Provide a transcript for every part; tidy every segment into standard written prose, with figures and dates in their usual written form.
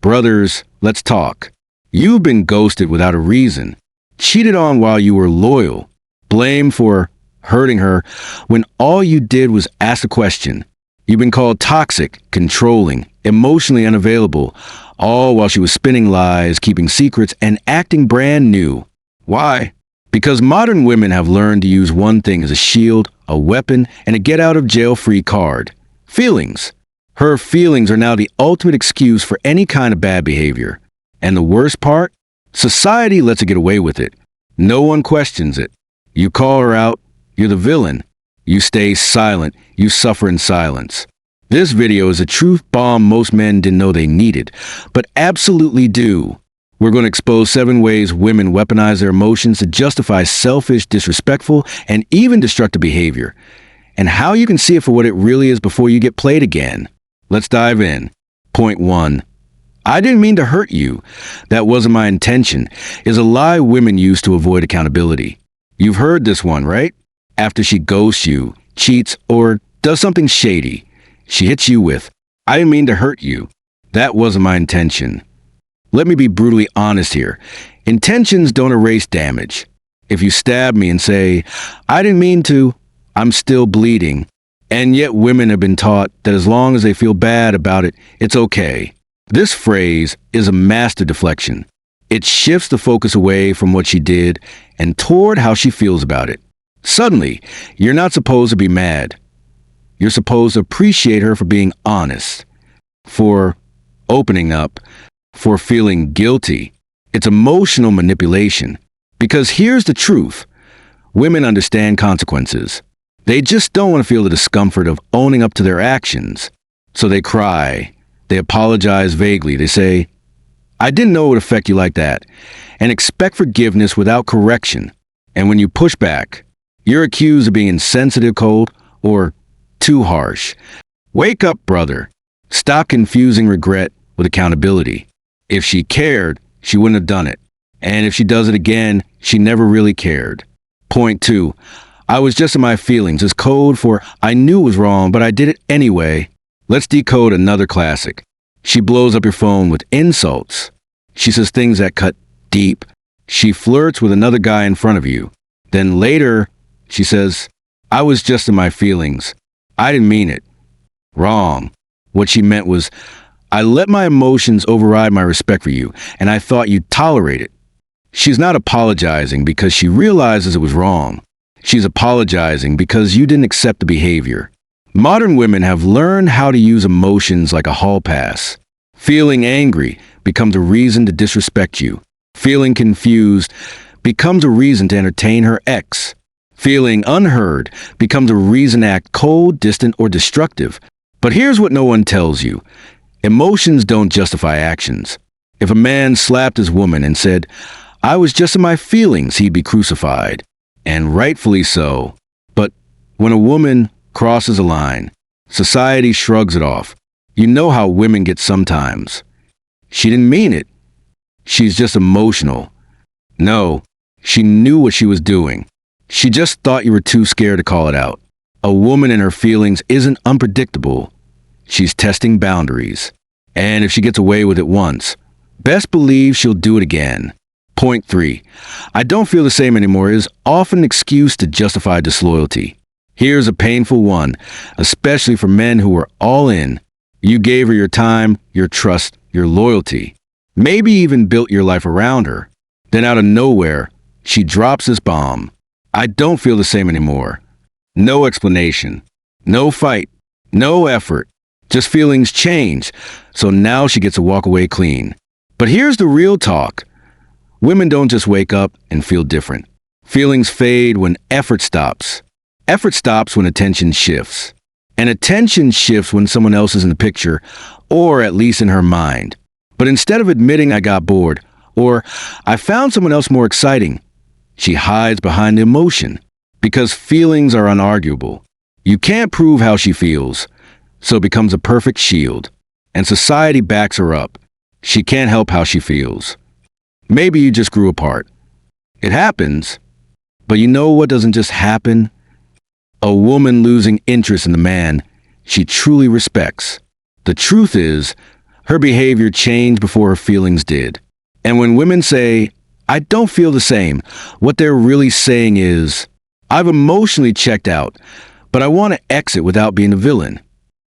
Brothers, let's talk. You've been ghosted without a reason, cheated on while you were loyal, blamed for hurting her when all you did was ask a question. You've been called toxic, controlling, emotionally unavailable, all while she was spinning lies, keeping secrets, and acting brand new. Why? Because modern women have learned to use one thing as a shield, a weapon, and a get-out-of-jail-free card. Feelings. Her feelings are now the ultimate excuse for any kind of bad behavior. And the worst part? Society lets her get away with it. No one questions it. You call her out, you're the villain. You stay silent, you suffer in silence. This video is a truth bomb most men didn't know they needed, but absolutely do. We're going to expose 7 ways women weaponize their emotions to justify selfish, disrespectful, and even destructive behavior, and how you can see it for what it really is before you get played again. Let's dive in. Point 1. I didn't mean to hurt you. That wasn't my intention, is a lie women use to avoid accountability. You've heard this one, right? After she ghosts you, cheats, or does something shady, she hits you with, I didn't mean to hurt you. That wasn't my intention. Let me be brutally honest here. Intentions don't erase damage. If you stab me and say, I didn't mean to, I'm still bleeding. And yet women have been taught that as long as they feel bad about it, it's okay. This phrase is a master deflection. It shifts the focus away from what she did and toward how she feels about it. Suddenly, you're not supposed to be mad. You're supposed to appreciate her for being honest, for opening up, for feeling guilty. It's emotional manipulation. Because here's the truth. Women understand consequences. They just don't want to feel the discomfort of owning up to their actions. So they cry. They apologize vaguely. They say, I didn't know it would affect you like that, and expect forgiveness without correction. And when you push back, you're accused of being insensitive, cold, or too harsh. Wake up, brother. Stop confusing regret with accountability. If she cared, she wouldn't have done it. And if she does it again, she never really cared. Point 2. I was just in my feelings is code for I knew it was wrong, but I did it anyway. Let's decode another classic. She blows up your phone with insults. She says things that cut deep. She flirts with another guy in front of you. Then later, she says, I was just in my feelings. I didn't mean it. Wrong. What she meant was, I let my emotions override my respect for you, and I thought you'd tolerate it. She's not apologizing because she realizes it was wrong. She's apologizing because you didn't accept the behavior. Modern women have learned how to use emotions like a hall pass. Feeling angry becomes a reason to disrespect you. Feeling confused becomes a reason to entertain her ex. Feeling unheard becomes a reason to act cold, distant, or destructive. But here's what no one tells you. Emotions don't justify actions. If a man slapped his woman and said, I was just in my feelings, he'd be crucified. And rightfully so. But when a woman crosses a line, society shrugs it off. You know how women get sometimes. She didn't mean it. She's just emotional. No, she knew what she was doing. She just thought you were too scared to call it out. A woman and her feelings isn't unpredictable. She's testing boundaries. And if she gets away with it once, best believe she'll do it again. Point 3. I don't feel the same anymore is often an excuse to justify disloyalty. Here's a painful one, especially for men who are all in. You gave her your time, your trust, your loyalty. Maybe even built your life around her. Then out of nowhere, she drops this bomb. I don't feel the same anymore. No explanation. No fight. No effort. Just feelings change. So now she gets to walk away clean. But here's the real talk. Women don't just wake up and feel different. Feelings fade when effort stops. Effort stops when attention shifts. And attention shifts when someone else is in the picture, or at least in her mind. But instead of admitting I got bored, or I found someone else more exciting, she hides behind the emotion. Because feelings are unarguable. You can't prove how she feels, so it becomes a perfect shield. And society backs her up. She can't help how she feels. Maybe you just grew apart. It happens. But you know what doesn't just happen? A woman losing interest in the man she truly respects. The truth is, Her behavior changed before her feelings did. And when women say, I don't feel the same, what they're really saying is, I've emotionally checked out, but I want to exit without being a villain.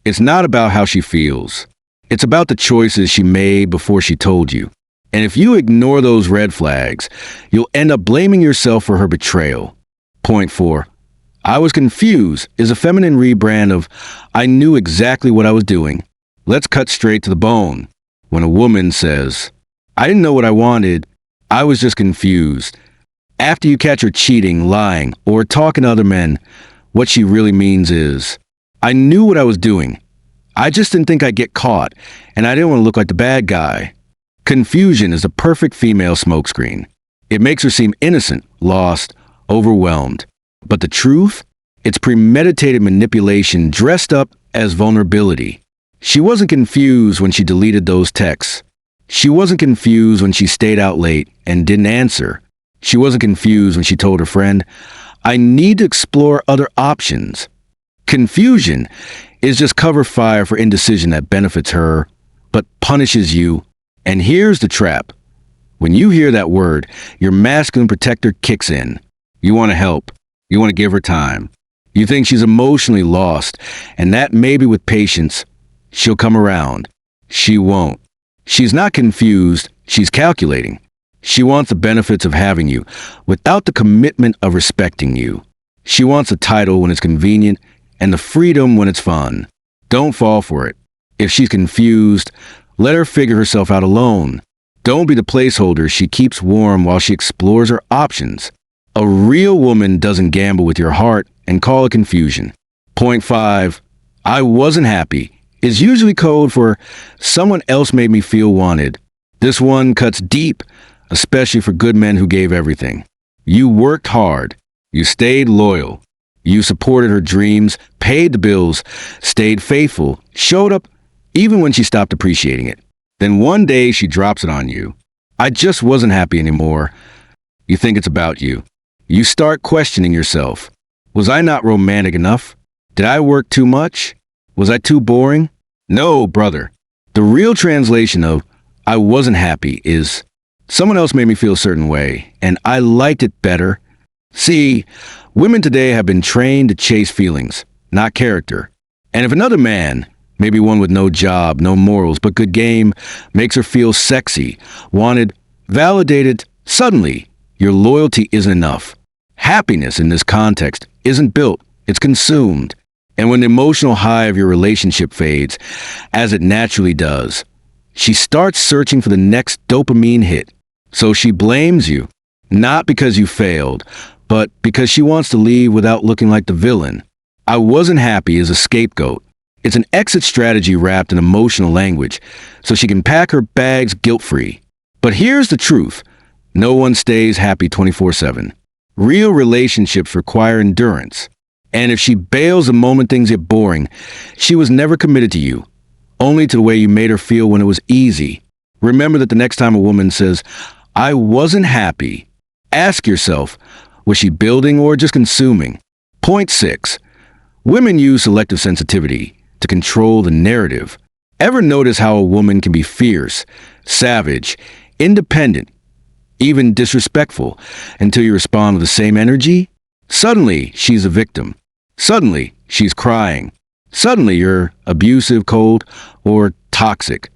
It's not about how she feels. It's about the choices she made before she told you. And if you ignore those red flags, you'll end up blaming yourself for her betrayal. Point 4. I was confused is a feminine rebrand of I knew exactly what I was doing. Let's cut straight to the bone. When a woman says, I didn't know what I wanted, I was just confused. After you catch her cheating, lying, or talking to other men, what she really means is, I knew what I was doing. I just didn't think I'd get caught, and I didn't want to look like the bad guy. Confusion is the perfect female smokescreen. It makes her seem innocent, lost, overwhelmed. But the truth? It's premeditated manipulation dressed up as vulnerability. She wasn't confused when she deleted those texts. She wasn't confused when she stayed out late and didn't answer. She wasn't confused when she told her friend, I need to explore other options. Confusion is just cover fire for indecision that benefits her, but punishes you. And here's the trap. When you hear that word, your masculine protector kicks in. You want to help. You want to give her time. You think she's emotionally lost, and that maybe with patience, she'll come around. She won't. She's not confused, she's calculating. She wants the benefits of having you, without the commitment of respecting you. She wants a title when it's convenient, and the freedom when it's fun. Don't fall for it. If she's confused, let her figure herself out alone. Don't be the placeholder she keeps warm while she explores her options. A real woman doesn't gamble with your heart and call it confusion. Point 5. I wasn't happy is usually code for someone else made me feel wanted. This one cuts deep, especially for good men who gave everything. You worked hard. You stayed loyal. You supported her dreams, paid the bills, stayed faithful, showed up even when she stopped appreciating it. Then one day she drops it on you. I just wasn't happy anymore. You think it's about you. You start questioning yourself. Was I not romantic enough? Did I work too much? Was I too boring? No, brother. The real translation of I wasn't happy is someone else made me feel a certain way, and I liked it better. See, women today have been trained to chase feelings, not character. And if another man, maybe one with no job, no morals, but good game, makes her feel sexy, wanted, validated, suddenly, your loyalty isn't enough. Happiness in this context isn't built, it's consumed. And when the emotional high of your relationship fades, as it naturally does, she starts searching for the next dopamine hit. So she blames you, not because you failed, but because she wants to leave without looking like the villain. I wasn't happy as a scapegoat. It's an exit strategy wrapped in emotional language, so she can pack her bags guilt-free. But here's the truth. No one stays happy 24/7. Real relationships require endurance. And if she bails the moment things get boring, she was never committed to you, only to the way you made her feel when it was easy. Remember that the next time a woman says, I wasn't happy, ask yourself, was she building or just consuming? Point 6. Women use selective sensitivity to control the narrative. Ever notice how a woman can be fierce, savage, independent, even disrespectful, until you respond with the same energy? Suddenly, she's a victim. Suddenly, she's crying. Suddenly, you're abusive, cold, or toxic.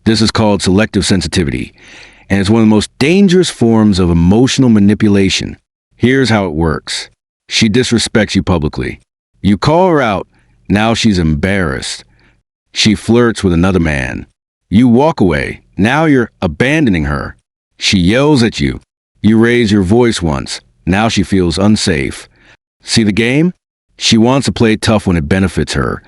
This is called selective sensitivity, and it's one of the most dangerous forms of emotional manipulation. Here's how it works. She disrespects you publicly. You call her out, now she's embarrassed. She flirts with another man. You walk away, now you're abandoning her. She yells at you. You raise your voice once, now she feels unsafe. See the game? She wants to play tough when it benefits her,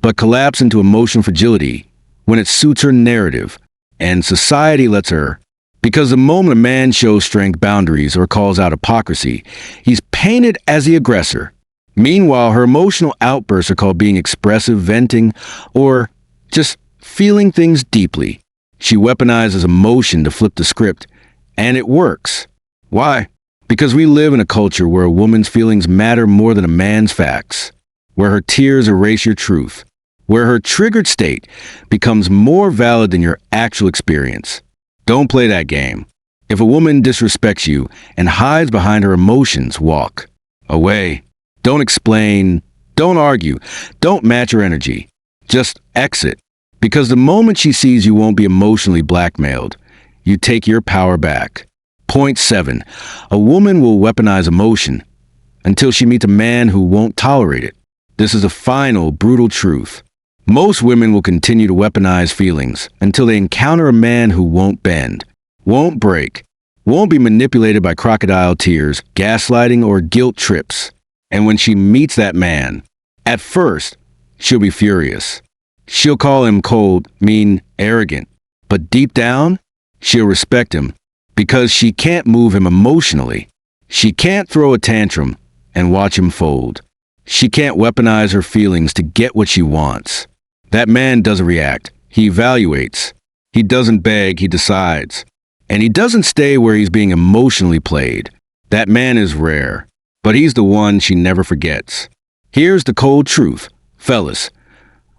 but collapse into emotional fragility when it suits her narrative, and society lets her. Because the moment a man shows strength boundaries or calls out hypocrisy, he's painted as the aggressor. Meanwhile, her emotional outbursts are called being expressive, venting, or just feeling things deeply. She weaponizes emotion to flip the script, and it works. Why? Because we live in a culture where a woman's feelings matter more than a man's facts, where her tears erase your truth, where her triggered state becomes more valid than your actual experience. Don't play that game. If a woman disrespects you and hides behind her emotions, walk away. Don't explain. Don't argue. Don't match her energy. Just exit. Because the moment she sees you won't be emotionally blackmailed, you take your power back. Point 7. A woman will weaponize emotion until she meets a man who won't tolerate it. This is a final, brutal truth. Most women will continue to weaponize feelings until they encounter a man who won't bend, won't break, won't be manipulated by crocodile tears, gaslighting, or guilt trips. And when she meets that man, at first, she'll be furious. She'll call him cold, mean, arrogant. But deep down, she'll respect him because she can't move him emotionally. She can't throw a tantrum and watch him fold. She can't weaponize her feelings to get what she wants. That man doesn't react. He evaluates. He doesn't beg, he decides. And he doesn't stay where he's being emotionally played. That man is rare, but he's the one she never forgets. Here's the cold truth. Fellas,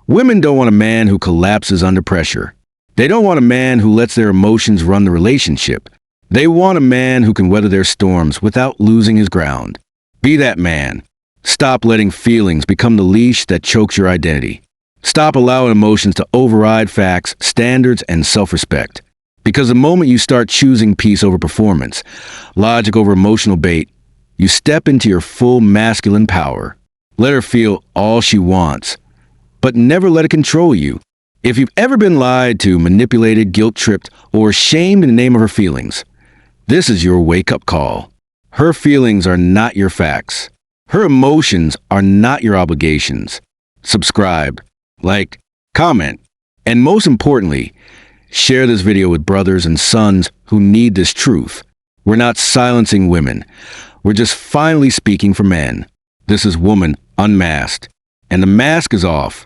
women don't want a man who collapses under pressure. They don't want a man who lets their emotions run the relationship. They want a man who can weather their storms without losing his ground. Be that man. Stop letting feelings become the leash that chokes your identity. Stop allowing emotions to override facts, standards, and self-respect. Because the moment you start choosing peace over performance, logic over emotional bait, you step into your full masculine power. Let her feel all she wants, but never let it control you. If you've ever been lied to, manipulated, guilt-tripped, or shamed in the name of her feelings, this is your wake-up call. Her feelings are not your facts. Her emotions are not your obligations. Subscribe, like, comment, and most importantly, share this video with brothers and sons who need this truth. We're not silencing women. We're just finally speaking for men. This is Woman Unmasked, and the mask is off.